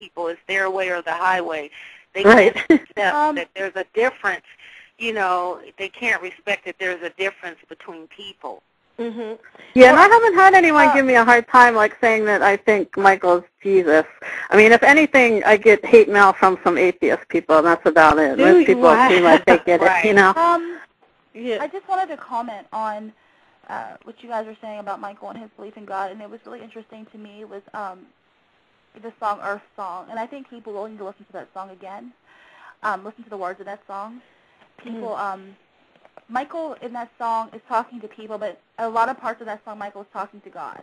people. It's their way or the highway. They Right. can't accept that there's a difference. You know, they can't respect that there's a difference between people. Mhm. Yeah, and I haven't had anyone give me a hard time like saying that I think Michael's Jesus. I mean, if anything, I get hate mail from some atheist people, and that's about it. Most people seem like they get it, you know. I just wanted to comment on what you guys were saying about Michael and his belief in God, and it was really interesting to me was the song Earth Song, and I think people will need to listen to that song again, listen to the words of that song. People, Michael in that song is talking to people, but a lot of parts of that song, Michael is talking to God.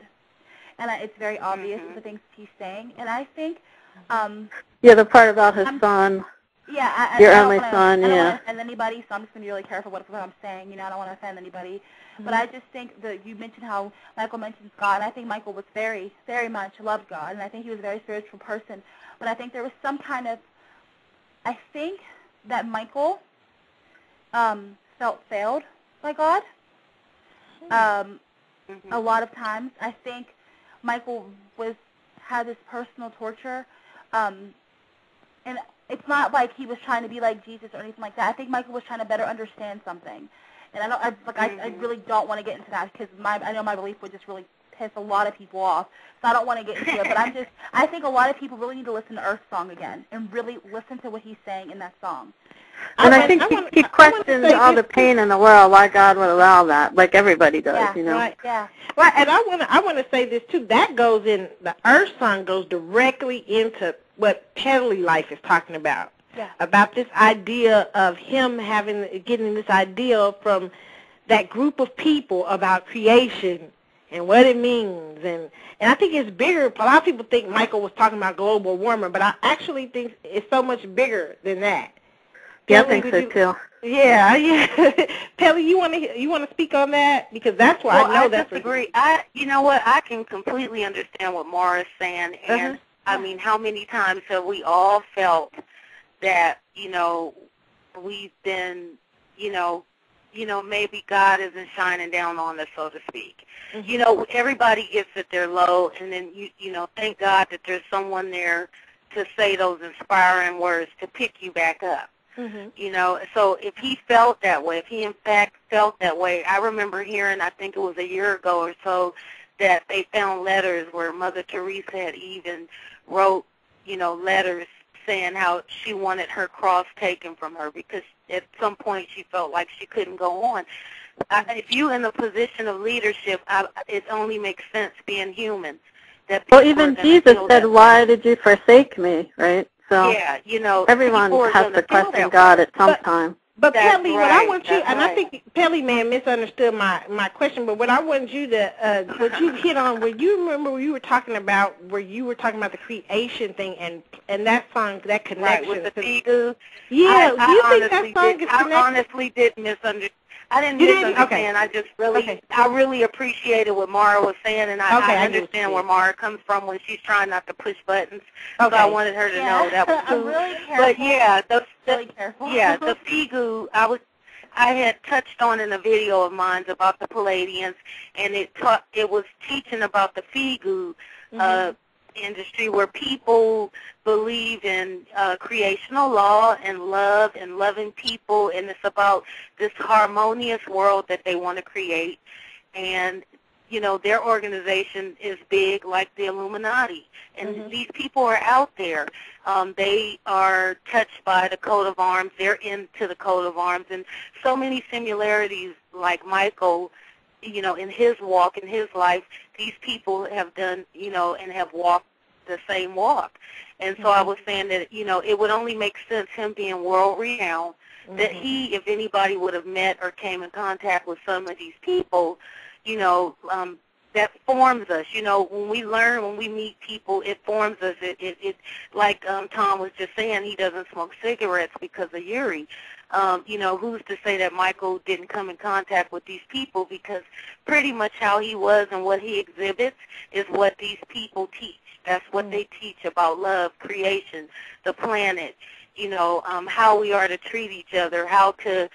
And it's very obvious the things he's saying. And I think... yeah, the part about his son. Yeah, your only son, I don't yeah. want to offend anybody, so I'm just going to be really careful what I'm saying. You know, I don't want to offend anybody. But I just think that you mentioned how Michael mentions God, and I think Michael was very, very much loved God, and I think he was a very spiritual person. But I think there was some kind of... I think that Michael... felt failed by God. A lot of times, I think Michael had this personal torture, and it's not like he was trying to be like Jesus or anything like that. I think Michael was trying to better understand something, and I really don't want to get into that because I know my belief would just really piss a lot of people off, so I don't want to get into it. But I think a lot of people really need to listen to Earth Song again and really listen to what he's saying in that song. And I think he questions all the pain in the world, why God would allow that, like everybody does, you know. Right, yeah. Right, and I want to say this, too. That goes in, the Earth Song goes directly into what Peddly Life is talking about. Yeah. About this idea of him getting this idea from that group of people about creation and what it means. And I think it's bigger. A lot of people think Michael was talking about global warming, but I actually think it's so much bigger than that. Yeah, I think so too. Yeah. Pelly, you want to speak on that because that's why I know that's. I disagree. You know what? I can completely understand what Mara is saying, and I mean, how many times have we all felt that we've been maybe God isn't shining down on us, so to speak. Everybody gets that they're low, and then thank God that there's someone there to say those inspiring words to pick you back up. So if he felt that way, if he in fact felt that way, I remember hearing, I think it was a year ago or so, that they found letters where Mother Teresa had even wrote, letters saying how she wanted her cross taken from her because at some point she felt like she couldn't go on. If you're in a position of leadership, it only makes sense being human. Well, even Jesus said, why did you forsake me, right? So yeah, everyone has to question God at some time. But Pelly, what I want you, and I think Pelly may have misunderstood my question, but what I want you to, what you hit on, where you remember where you were talking about the creation thing and that song, that connection. Right, with the Figu. Yeah, do you think that song is connected? I honestly didn't misunderstand. I didn't misunderstand. I just really, I really appreciated what Mara was saying, and I understand where Mara comes from when she's trying not to push buttons. So I wanted her to know that was true. I'm really careful. But yeah, really careful. Yeah, the Figu, I had touched on in a video of mine about the Palladians, and it was teaching about the Figu industry where people believe in creational law and love and loving people, and it's about this harmonious world that they want to create. And their organization is big, like the Illuminati, and these people are out there. They are touched by the coat of arms. They're into the coat of arms, and so many similarities, like Michael, in his walk, in his life, these people have done, and have walked the same walk. And so I was saying that, it would only make sense, him being world-renowned, that he, if anybody would have met or came in contact with some of these people, that forms us. When we learn, when we meet people, it forms us. It like Tom was just saying, he doesn't smoke cigarettes because of Yuri. Who's to say that Michael didn't come in contact with these people, because pretty much how he was and what he exhibits is what these people teach. That's what they teach about love, creation, the planet, how we are to treat each other, how to,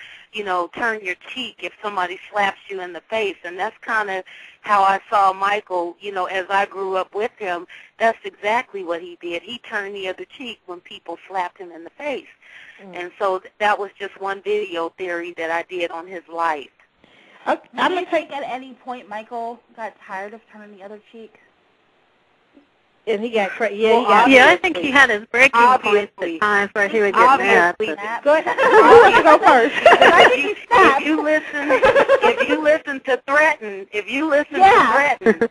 turn your cheek if somebody slaps you in the face. And that's kind of how I saw Michael, as I grew up with him. That's exactly what he did. He turned the other cheek when people slapped him in the face. And so that was just one video theory that I did on his life. Okay. Do you think at any point Michael got tired of turning the other cheek? And he got crazy. Yeah, I think he had his breaking points at times where he would get mad. Go ahead. You go first. If you listen to threaten,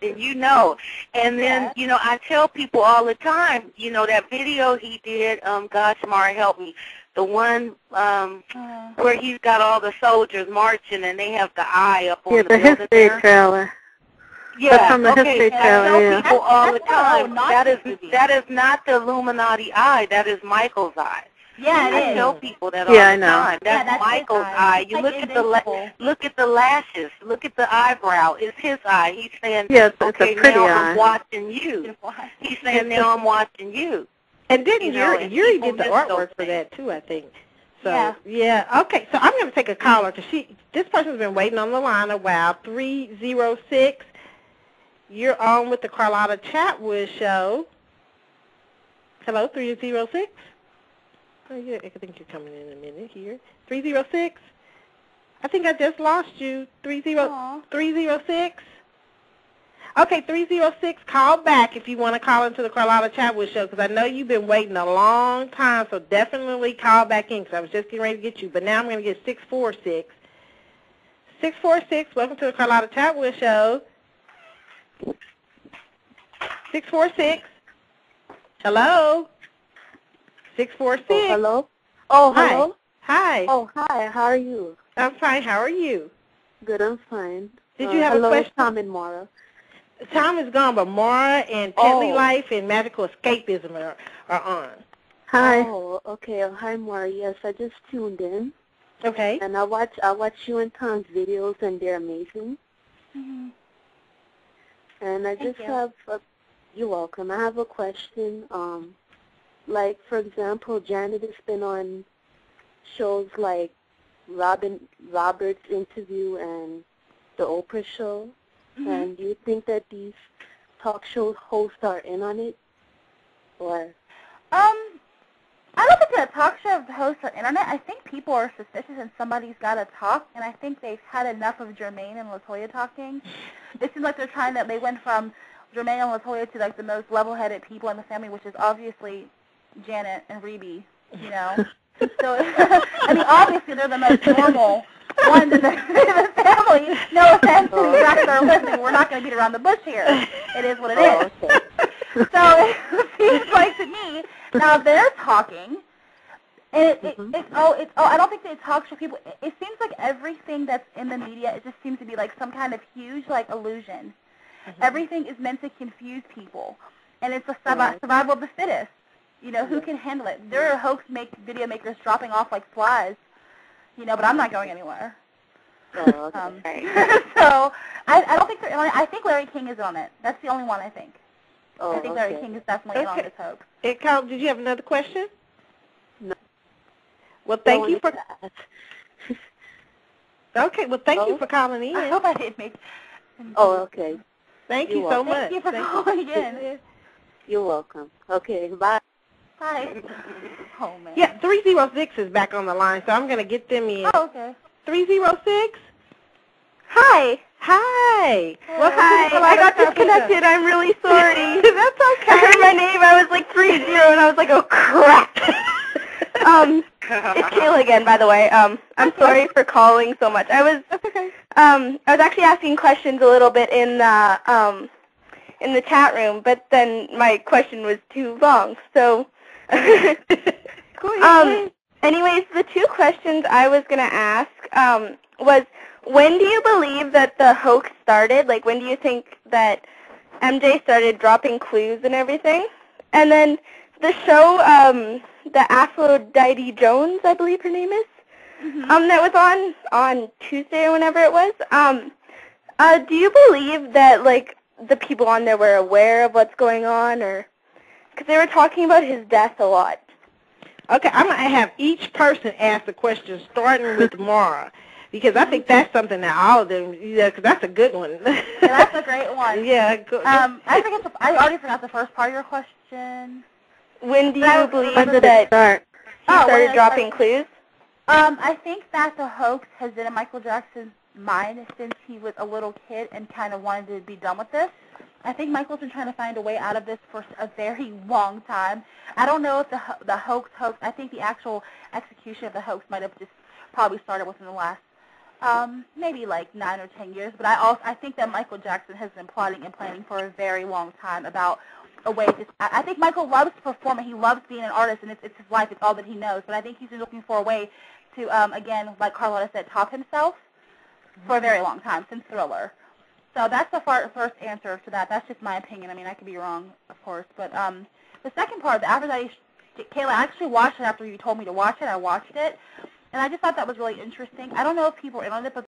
then you know. And then, I tell people all the time, that video he did, gosh, Mara, help me, the one where he's got all the soldiers marching and they have the eye up on the building history there. trailer. Yeah, that's from the history trailer. I tell people all the time, that is not the Illuminati eye, that is Michael's eye. Yeah, it is. I tell people that all the time. That's Michael's eye. You like look at the lashes, look at the eyebrow. It's his eye. He's saying, it's okay, a pretty now eye. I'm watching you. He's saying, now I'm watching you. And didn't Yuri did the artwork for that too, I think. So okay. So I'm going to take a caller because this person's been waiting on the line a while. 306. You're on with the Carlotta Chatwood show. Hello, 306. Oh, yeah, I think you're coming in a minute here. 306. I think I just lost you. 306. Okay, 306, call back if you want to call into the Carlotta Chatwood show because I know you've been waiting a long time, so definitely call back in because I was just getting ready to get you. But now I'm going to get 646. 646, welcome to the Carlotta Chatwood show. 646. Hello? 646. Oh, hello? Oh, hello? Hi. Oh, hi. How are you? I'm fine. How are you? Good, I'm fine. Did you have a question? Tom and Mara. Tom is gone, but Mara and Petley Life and Magical Escapism are on. Hi. Oh, okay. Oh, hi, Mara. Yes, I just tuned in. Okay. And I watch you and Tom's videos, and they're amazing. Mm-hmm. And I just have you're welcome. I have a question. Like, for example, Janet has been on shows like Robert's Interview and the Oprah Show. Mm-hmm. And do you think that these talk show hosts are in on it? Or? I don't think that talk show hosts are in on it. I think people are suspicious and somebody's got to talk, and I think they've had enough of Jermaine and LaToya talking. It seems like they went from Jermaine and LaToya to like the most level-headed people in the family, which is obviously Janet and Rebe, So, I mean, obviously they're the most normal ones in the family. No offense to the rest that are listening. We're not going to beat around the bush here. It is what it is. Okay. So it seems like to me, now they're talking, and I don't think they talk show people. It seems like everything that's in the media, it just seems to be like some kind of huge like illusion. Mm-hmm. Everything is meant to confuse people, and it's a survival of the fittest. Who can handle it? There are hoax video makers dropping off like flies, but I'm not going anywhere. Oh, okay. So I don't think they're on it. I think Larry King is on it. That's the only one I think. Oh, I think Larry King is definitely in on this hoax. Hey, Carl, did you have another question? No. Well, thank you for... Okay, well, thank you for calling in. I hope I didn't make... Oh, okay. Thank you so much. Thank you for calling in. You're welcome. Okay, bye. Hi. Oh, man. Yeah, 306 is back on the line, so I'm going to get them in. Oh, okay. 306? Hi. Hi. Well, hi. I got disconnected. I'm really sorry. That's okay. I heard my name. I was like 30, and I was like, oh, crap. It's Kayla again, by the way. I'm sorry for calling so much. That's okay. I was actually asking questions a little bit in the chat room, but then my question was too long, so... Anyways, the two questions I was going to ask was, when do you believe that the hoax started? Like, when do you think that MJ started dropping clues and everything? And then the show, the Aphrodite Jones, I believe her name is, that was on Tuesday or whenever it was. Do you believe that, like, the people on there were aware of what's going on, or... Because they were talking about his death a lot. Okay, I'm going to have each person ask the question, starting with Mara, because I think that's something that all of them, because that's a good one. Yeah, that's a great one. Yeah. Good. I already forgot the first part of your question. When do you believe when did that it start? he started dropping clues? I think that the hoax has been in Michael Jackson's mind since he was a little kid and kind of wanted to be done with this. I think Michael's been trying to find a way out of this for a very long time. I don't know if the hoax, I think the actual execution of the hoax might have just probably started within the last maybe like 9 or 10 years. But I think that Michael Jackson has been plotting and planning for a very long time about a way to, I think Michael loves performing. He loves being an artist, and it's his life. It's all that he knows. But I think he's been looking for a way to, again, like Carlotta said, top himself for a very long time, since Thriller. So that's the first answer to that. That's just my opinion. I mean, I could be wrong, of course. But the second part, the Aphrodite, Kayla, I actually watched it after you told me to watch it. I watched it, and I just thought that was really interesting. I don't know if people are on it, but